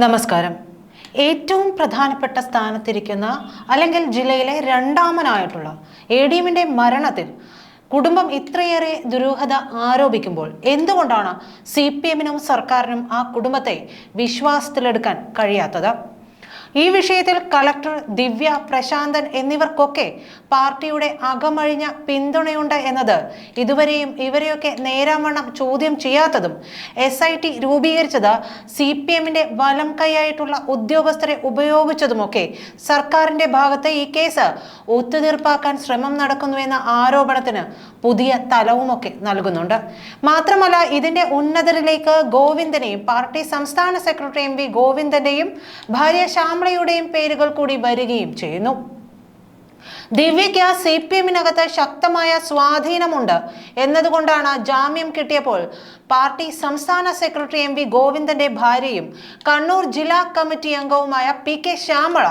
നമസ്കാരം. ഏറ്റവും പ്രധാനപ്പെട്ട സ്ഥാനത്തിരിക്കുന്ന അല്ലെങ്കിൽ ജില്ലയിലെ രണ്ടാമനായിട്ടുള്ള എഡിഎമ്മിന്റെ മരണത്തിൽ കുടുംബം ഇത്രയേറെ ദുരൂഹത ആരോപിക്കുമ്പോൾ എന്തുകൊണ്ടാണ് CPM-നും സർക്കാരിനും ആ കുടുംബത്തെ വിശ്വാസത്തിലെടുക്കാൻ കഴിയാത്തത്? ഈ വിഷയത്തിൽ കളക്ടർ ദിവ്യ, പ്രശാന്തൻ എന്നിവർക്കൊക്കെ പാർട്ടിയുടെ അകമഴിഞ്ഞ പിന്തുണയുണ്ട് എന്നത് ഇതുവരെയും ഇവരെയൊക്കെ നേരാവണ്ണം ചോദ്യം ചെയ്യാത്തതും SIT രൂപീകരിച്ചത് CPM-ന്റെ വലം കൈയായിട്ടുള്ള ഉദ്യോഗസ്ഥരെ ഉപയോഗിച്ചതുമൊക്കെ സർക്കാരിന്റെ ഭാഗത്ത് ഈ കേസ് ഒത്തുതീർപ്പാക്കാൻ ശ്രമം നടക്കുന്നുവെന്ന ആരോപണത്തിന് പുതിയ തലവുമൊക്കെ നൽകുന്നുണ്ട്. മാത്രമല്ല, ഇതിന്റെ ഉന്നതരിലേക്ക് ഗോവിന്ദനെയും പാർട്ടി സംസ്ഥാന സെക്രട്ടറി MV ഗോവിന്ദന്റെയും ഭാര്യ ശ്യാമളയുടെയും പേരുകൾ കൂടി വരികയും ചെയ്യുന്നു. ദിവ്യയ്ക്ക് CPM-നകത്ത് ശക്തമായ സ്വാധീനമുണ്ട് എന്നതുകൊണ്ടാണ് ജാമ്യം കിട്ടിയപ്പോൾ പാർട്ടി സംസ്ഥാന സെക്രട്ടറി MV ഗോവിന്ദന്റെ ഭാര്യയും കണ്ണൂർ ജില്ലാ കമ്മിറ്റി അംഗവുമായ PK ശ്യാമള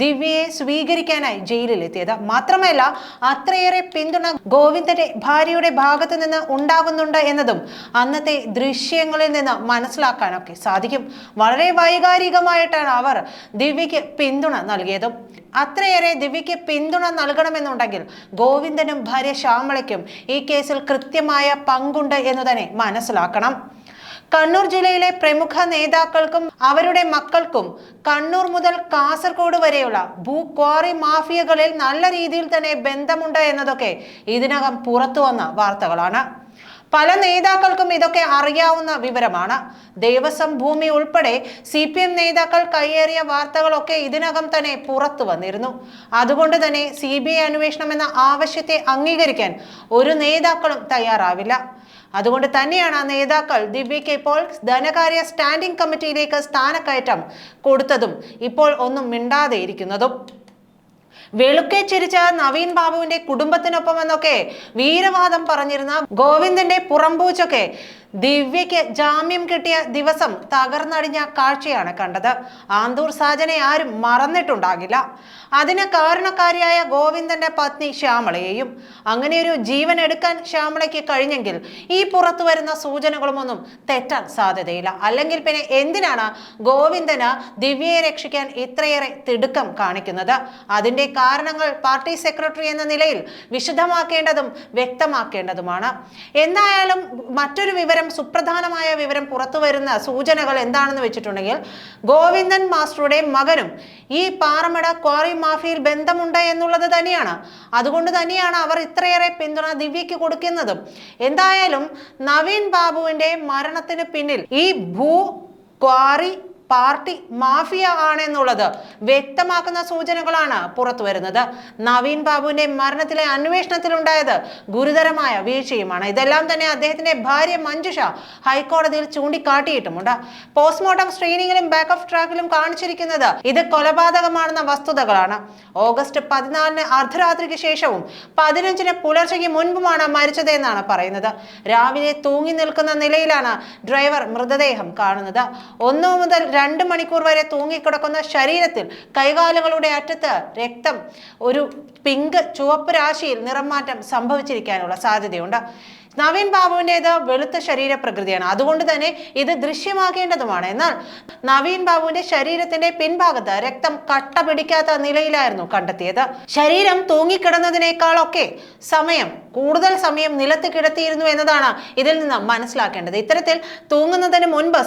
ദിവ്യയെ സ്വീകരിക്കാനായി ജയിലിലെത്തിയത്. മാത്രമല്ല, അത്രയേറെ പിന്തുണ ഗോവിന്ദന്റെ ഭാര്യയുടെ ഭാഗത്തു നിന്ന് ഉണ്ടാകുന്നുണ്ട് എന്നതും അന്നത്തെ ദൃശ്യങ്ങളിൽ നിന്ന് മനസ്സിലാക്കാനൊക്കെ സാധിക്കും. വളരെ വൈകാരികമായിട്ടാണ് അവർ ദിവ്യയ്ക്ക് പിന്തുണ നൽകിയതും. അത്രയേറെ ദിവ്യയ്ക്ക് പിന്തുണ നൽകണമെന്നുണ്ടെങ്കിൽ ഗോവിന്ദനും ഭാര്യ ശ്യാമളയ്ക്കും ഈ കേസിൽ കൃത്യമായ പങ്കുണ്ട് എന്ന് തന്നെ മനസ്സിലാക്കണം. കണ്ണൂർ ജില്ലയിലെ പ്രമുഖ നേതാക്കൾക്കും അവരുടെ മക്കൾക്കും കണ്ണൂർ മുതൽ കാസർഗോഡ് വരെയുള്ള ക്വാറി മാഫിയകളിൽ നല്ല രീതിയിൽ തന്നെ ബന്ധമുണ്ട് എന്നതൊക്കെ ഇതിനകം പുറത്തു വന്ന വാർത്തകളാണ്. പല നേതാക്കൾക്കും ഇതൊക്കെ അറിയാവുന്ന വിവരമാണ്. ദേവസ്വം ഭൂമി ഉൾപ്പെടെ CPM നേതാക്കൾ കയ്യേറിയ വാർത്തകളൊക്കെ ഇതിനകം തന്നെ പുറത്തു വന്നിരുന്നു. അതുകൊണ്ട് തന്നെ CBI അന്വേഷണം എന്ന ആവശ്യത്തെ അംഗീകരിക്കാൻ ഒരു നേതാക്കളും തയ്യാറാവില്ല. അതുകൊണ്ട് തന്നെയാണ് നേതാക്കൾ ദിവ്യയ്ക്ക് ഇപ്പോൾ ധനകാര്യ സ്റ്റാൻഡിംഗ് കമ്മിറ്റിയിലേക്ക് സ്ഥാനക്കയറ്റം കൊടുത്തതും ഇപ്പോൾ ഒന്നും മിണ്ടാതെ ഇരിക്കുന്നതും. വെളുക്കെ ചിരിച്ച നവീൻ ബാബുവിന്റെ കുടുംബത്തിനൊപ്പം എന്നൊക്കെ വീരവാദം പറഞ്ഞിരുന്ന ഗോവിന്ദന്റെ പുറംപൂച്ചൊക്കെ ദിവ്യയ്ക്ക് ജാമ്യം കിട്ടിയ ദിവസം തകർന്നടിഞ്ഞ കാഴ്ചയാണ് കണ്ടത്. ആന്തൂർ സാജനെ ആരും മറന്നിട്ടുണ്ടാകില്ല. അതിന് കാരണക്കാരിയായ ഗോവിന്ദന്റെ പത്നി ശ്യാമളയെയും. അങ്ങനെയൊരു ജീവൻ എടുക്കാൻ ശ്യാമളയ്ക്ക് കഴിഞ്ഞെങ്കിൽ ഈ പുറത്തു വരുന്ന സൂചനകളുമൊന്നും തെറ്റാൻ സാധ്യതയില്ല. അല്ലെങ്കിൽ പിന്നെ എന്തിനാണ് ഗോവിന്ദന് ദിവ്യയെ രക്ഷിക്കാൻ ഇത്രയേറെ തിടുക്കം കാണിക്കുന്നത്? അതിന്റെ കാരണങ്ങൾ പാർട്ടി സെക്രട്ടറി എന്ന നിലയിൽ വിശദമാക്കേണ്ടതും വ്യക്തമാക്കേണ്ടതുമാണ്. എന്തായാലും മറ്റൊരു വിവരം, സുപ്രധാനമായ വിവരം പുറത്തു വരുന്ന സൂചനകൾ എന്താണെന്ന് വെച്ചിട്ടുണ്ടെങ്കിൽ ഗോവിന്ദൻ മാസ്റ്ററുടെ മകനും ഈ പാറമട ക്വാറി മാഫിയയിൽ ബന്ധമുണ്ട് എന്നുള്ളത് തന്നെയാണ്. അതുകൊണ്ട് തന്നെയാണ് അവർ ഇത്രയേറെ പിന്തുണ ദിവ്യയ്ക്ക് കൊടുക്കുന്നതും. എന്തായാലും നവീൻ ബാബുവിന്റെ മരണത്തിന് പിന്നിൽ ഈ ക്വാറി പാർട്ടി മാഫിയ ആണെന്നുള്ളത് വ്യക്തമാക്കുന്ന സൂചനകളാണ് പുറത്തു വരുന്നത്. നവീൻ ബാബുവിന്റെ മരണത്തിലെ അന്വേഷണത്തിലുണ്ടായത് ഗുരുതരമായ വീഴ്ചയുമാണ്. ഇതെല്ലാം തന്നെ അദ്ദേഹത്തിന്റെ ഭാര്യ മഞ്ജുഷ ഹൈക്കോടതിയിൽ ചൂണ്ടിക്കാട്ടിയിട്ടുമുണ്ട്. പോസ്റ്റ്മോർട്ടം സ്ക്രീനിങ്ങിലും ബാക്കപ്പ് ട്രാക്കിലും കാണിച്ചിരിക്കുന്നത് ഇത് കൊലപാതകമാണെന്ന വസ്തുതകളാണ്. ഓഗസ്റ്റ് 14 അർദ്ധരാത്രിക്ക് ശേഷവും 15 പുലർച്ചയ്ക്ക് മുൻപുമാണ് മരിച്ചതെന്നാണ് പറയുന്നത്. രാവിലെ തൂങ്ങി നിൽക്കുന്ന നിലയിലാണ് ഡ്രൈവർ മൃതദേഹം കാണുന്നത്. 1 മുതൽ 2 മണിക്കൂർ വരെ തൂങ്ങിക്കിടക്കുന്ന ശരീരത്തിൽ കൈകാലുകളുടെ അറ്റത്ത് രക്തം ഒരു പിങ്ക് ചുവപ്പ് രാശിയിൽ നിറം മാറ്റം സംഭവിച്ചിരിക്കാനുള്ള സാധ്യതയുണ്ട്. നവീൻ ബാബുവിൻ്റേത് വെളുത്ത ശരീരപ്രകൃതിയാണ്. അതുകൊണ്ട് തന്നെ ഇത് ദൃശ്യമാക്കേണ്ടതുമാണ്. എന്നാൽ നവീൻ ബാബുവിന്റെ ശരീരത്തിന്റെ പിൻഭാഗത്ത് രക്തം കട്ട പിടിക്കാത്ത നിലയിലായിരുന്നു കണ്ടെത്തിയത്. ശരീരം തൂങ്ങിക്കിടന്നതിനേക്കാളൊക്കെ കൂടുതൽ സമയം നിലത്ത് കിടത്തിയിരുന്നു എന്നതാണ് ഇതിൽ നിന്ന് മനസ്സിലാക്കേണ്ടത്. ഇത്തരത്തിൽ തൂങ്ങുന്നതിന് മുൻപ്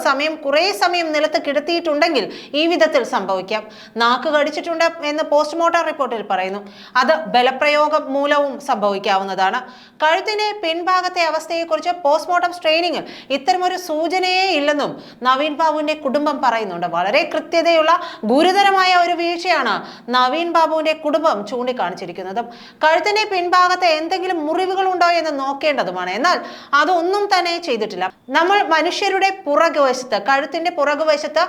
കുറേ സമയം നിലത്ത് കിടത്തിയിട്ടുണ്ടെങ്കിൽ ഈ വിധത്തിൽ സംഭവിക്കാം. നാക്ക് കടിച്ചിട്ടുണ്ട് എന്ന് പോസ്റ്റ്മോർട്ടം റിപ്പോർട്ടിൽ പറയുന്നു. അത് ബലപ്രയോഗം മൂലവും സംഭവിക്കാവുന്നതാണ്. കഴുത്തിന്റെ പിൻഭാഗത്ത് അവസ്ഥയെക്കുറിച്ച് പോസ്റ്റ്മോർട്ടം സ്ക്രീനിങ്ങിൽ ഇത്തരമൊരു സൂചനയേ ഇല്ലെന്നും നവീൻ ബാബുവിന്റെ കുടുംബം പറയുന്നുണ്ട്. വളരെ കൃത്യതയുള്ള ഗുരുതരമായ ഒരു വീഴ്ചയാണ് നവീൻ ബാബുവിന്റെ കുടുംബം ചൂണ്ടിക്കാണിച്ചിരിക്കുന്നത്. കഴുത്തിന്റെ പിൻഭാഗത്ത് എന്തെങ്കിലും മുറിവുകൾ ഉണ്ടോ എന്ന് നോക്കേണ്ടതുമാണ്. എന്നാൽ അതൊന്നും തന്നെ ചെയ്തിട്ടില്ല. നമ്മൾ മനുഷ്യരുടെ പുറകുവശത്ത്, കഴുത്തിന്റെ പുറകുവശത്ത്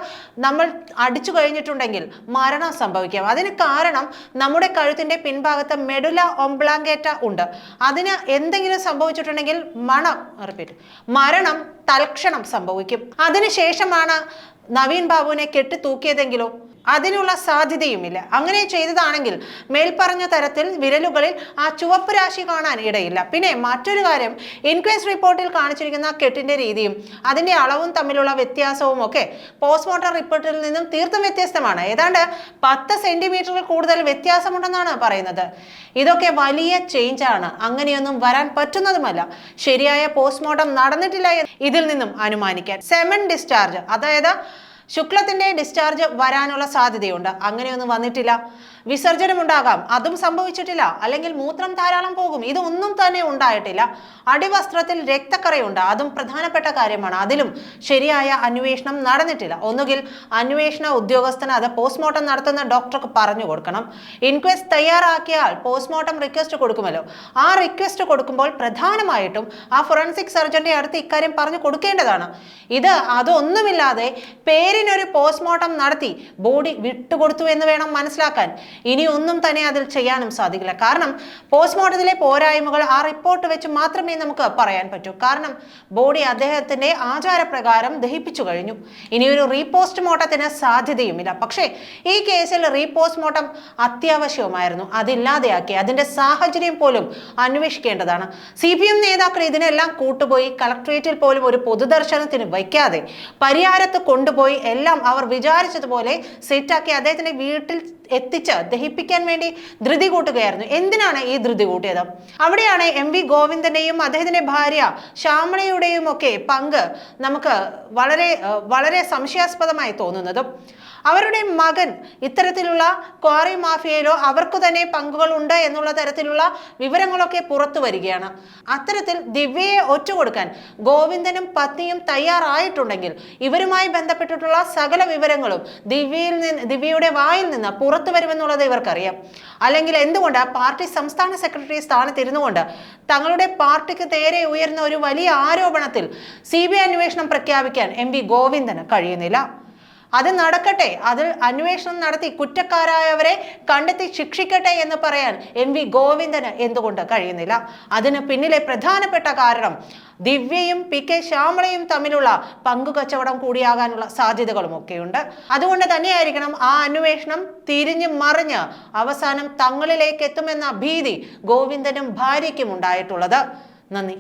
നമ്മൾ അടിച്ചു കഴിഞ്ഞിട്ടുണ്ടെങ്കിൽ മരണം സംഭവിക്കാം. അതിന് കാരണം നമ്മുടെ കഴുത്തിന്റെ പിൻഭാഗത്ത് മെഡുല ഒംബ്ലാങ്കേറ്റ ഉണ്ട്. അതിന് എന്തെങ്കിലും സംഭവിച്ചിട്ടുണ്ടെങ്കിൽ മരണം തൽക്ഷണം സംഭവിക്കും. അതിനുശേഷമാണ് നവീൻ ബാബുവിനെ കെട്ടി തൂക്കിയതെങ്കിലോ അതിനുള്ള സാധ്യതയുമില്ല. അങ്ങനെ ചെയ്തതാണെങ്കിൽ മേൽപ്പറഞ്ഞ തരത്തിൽ വിരലുകളിൽ ആ ചുവപ്പ് രാശി കാണാൻ ഇടയില്ല. പിന്നെ മറ്റൊരു കാര്യം, ഇൻക്വസ്റ്റ് റിപ്പോർട്ടിൽ കാണിച്ചിരിക്കുന്ന കെട്ടിന്റെ രീതിയും അതിന്റെ അളവും തമ്മിലുള്ള വ്യത്യാസവും ഒക്കെ പോസ്റ്റ്മോർട്ടം റിപ്പോർട്ടിൽ നിന്നും തീർത്തും വ്യത്യസ്തമാണ്. ഏതാണ്ട് 10 സെന്റിമീറ്റർ കൂടുതൽ വ്യത്യാസമുണ്ടെന്നാണ് പറയുന്നത്. ഇതൊക്കെ വലിയ ചേഞ്ച് ആണ്. അങ്ങനെയൊന്നും വരാൻ പറ്റുന്നതുമല്ല. ശരിയായ പോസ്റ്റ്മോർട്ടം നടന്നിട്ടില്ല ഇതിൽ നിന്നും അനുമാനിക്കാൻ. സെമൻ ഡിസ്ചാർജ്, അതായത് ശുക്ലത്തിന്റെ ഡിസ്ചാർജ് വരാനുള്ള സാധ്യതയുണ്ട്. അങ്ങനെയൊന്നും വന്നിട്ടില്ല. വിസർജനം ഉണ്ടാകാം, അതും സംഭവിച്ചിട്ടില്ല. അല്ലെങ്കിൽ മൂത്രം ധാരാളം പോകും, ഇതൊന്നും തന്നെ ഉണ്ടായിട്ടില്ല. അടിവസ്ത്രത്തിൽ രക്തക്കറയുണ്ട്, അതും പ്രധാനപ്പെട്ട കാര്യമാണ്. അതിലും ശരിയായ അന്വേഷണം നടന്നിട്ടില്ല. ഒന്നുകിൽ അന്വേഷണ ഉദ്യോഗസ്ഥന് അത് പോസ്റ്റ്മോർട്ടം നടത്തുന്ന ഡോക്ടർക്ക് പറഞ്ഞു കൊടുക്കണം. ഇൻക്വസ്റ്റ് തയ്യാറാക്കിയാൽ പോസ്റ്റ്മോർട്ടം റിക്വസ്റ്റ് കൊടുക്കുമല്ലോ. ആ റിക്വസ്റ്റ് കൊടുക്കുമ്പോൾ പ്രധാനമായിട്ടും ആ ഫോറൻസിക് സർജന്റെ അടുത്ത് ഇക്കാര്യം പറഞ്ഞു കൊടുക്കേണ്ടതാണ്. അതൊന്നുമില്ലാതെ പേരിനൊരു പോസ്റ്റ്മോർട്ടം നടത്തി ബോഡി വിട്ടുകൊടുത്തു എന്ന് വേണം മനസ്സിലാക്കാൻ. ഇനി ഒന്നും തന്നെ അതിൽ ചെയ്യാനും സാധിക്കില്ല. കാരണം പോസ്റ്റ്മോർട്ടത്തിലെ പോരായ്മകൾ ആ റിപ്പോർട്ട് വെച്ച് മാത്രമേ നമുക്ക് പറയാൻ പറ്റൂ. കാരണം ബോഡി അദ്ദേഹത്തിന്റെ ആചാരപ്രകാരം ദഹിപ്പിച്ചു കഴിഞ്ഞു. ഇനിയൊരു റീപോസ്റ്റ്മോർട്ടത്തിന് സാധ്യതയുമില്ല. പക്ഷേ ഈ കേസിൽ റീപോസ്റ്റ്മോർട്ടം അത്യാവശ്യവുമായിരുന്നു. അതില്ലാതെയാക്കി അതിന്റെ സാഹചര്യം പോലും അന്വേഷിക്കേണ്ടതാണ്. CPM നേതാക്കൾ ഇതിനെല്ലാം കൂട്ടുപോയി കളക്ട്രേറ്റിൽ പോലും ഒരു പൊതുദർശനത്തിന് വയ്ക്കാതെ പരിയാരത്ത് കൊണ്ടുപോയി എല്ലാം അവർ വിചാരിച്ചതുപോലെ സെറ്റാക്കി അദ്ദേഹത്തിന്റെ വീട്ടിൽ എത്തിച്ച് ദഹിപ്പിക്കാൻ വേണ്ടി ധൃതി കൂട്ടുകയായിരുന്നു. എന്തിനാണ് ഈ ധൃതി കൂട്ടിയത്? അവിടെയാണ് MV ഗോവിന്ദന്റെയും അദ്ദേഹത്തിന്റെ ഭാര്യ ശ്യാമളയുടെയും ഒക്കെ പങ്ക് നമുക്ക് വളരെ വളരെ സംശയാസ്പദമായി തോന്നുന്നതും. അവരുടെ മകൻ ഇത്തരത്തിലുള്ള ക്വാറി മാഫിയയിലോ അവർക്ക് തന്നെ പങ്കുകൾ ഉണ്ട് എന്നുള്ള തരത്തിലുള്ള വിവരങ്ങളൊക്കെ പുറത്തു വരികയാണ്. അത്തരത്തിൽ ദിവ്യയെ ഒറ്റുകൊടുക്കാൻ ഗോവിന്ദനും പത്നിയും തയ്യാറായിട്ടുണ്ടെങ്കിൽ ഇവരുമായി ബന്ധപ്പെട്ടിട്ടുള്ള സകല വിവരങ്ങളും ദിവ്യയുടെ വായിൽ നിന്ന് പുറത്തു വരുമെന്നുള്ളത് ഇവർക്കറിയാം. അല്ലെങ്കിൽ എന്തുകൊണ്ട് പാർട്ടി സംസ്ഥാന സെക്രട്ടറി സ്ഥാനത്തിരുന്നു കൊണ്ട് തങ്ങളുടെ പാർട്ടിക്ക് നേരെ ഉയർന്ന ഒരു വലിയ ആരോപണത്തിൽ CBI അന്വേഷണം പ്രഖ്യാപിക്കാൻ MV ഗോവിന്ദന് കഴിയുന്നില്ല? അത് നടക്കട്ടെ, അതിൽ അന്വേഷണം നടത്തി കുറ്റക്കാരായവരെ കണ്ടെത്തി ശിക്ഷിക്കട്ടെ എന്ന് പറയാൻ MV ഗോവിന്ദന് എന്തുകൊണ്ട് കഴിയുന്നില്ല? അതിന് പിന്നിലെ പ്രധാനപ്പെട്ട കാരണം ദിവ്യയും PK ശ്യാമളയും തമ്മിലുള്ള പങ്കുകച്ചവടം കൂടിയാകാനുള്ള സാധ്യതകളും ഒക്കെയുണ്ട്. അതുകൊണ്ട് തന്നെയായിരിക്കണം ആ അന്വേഷണം തിരിഞ്ഞു മറിഞ്ഞ് അവസാനം തങ്ങളിലേക്ക് എത്തുമെന്ന ഭീതി ഗോവിന്ദനും ഭാര്യയ്ക്കും ഉണ്ടായിട്ടുള്ളത്. നന്ദി.